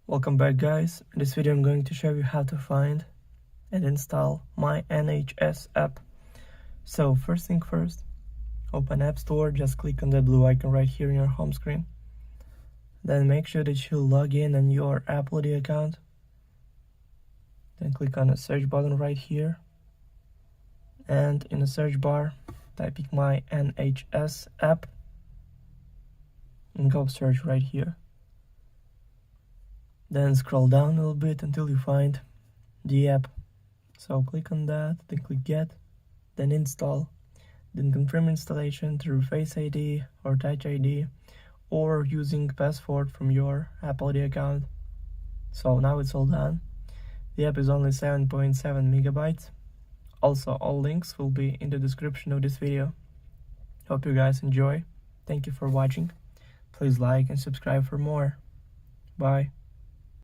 Welcome back, guys. In this video I'm going to show you how to find and install my NHS app. So first thing first, open App Store, just click on the blue icon right here in your home screen. Then make sure that you log in on your Apple ID account. Then click on the search button right here. And in the search bar, type in my NHS app and go search right here. Then scroll down a little bit until you find the app. So click on that, then click Get, then Install, then confirm installation through Face ID or Touch ID or using password from your Apple ID account. So now it's all done. The app is only 7.7 megabytes. Also, all links will be in the description of this video. Hope you guys enjoy. Thank you for watching. Please like and subscribe for more. Bye.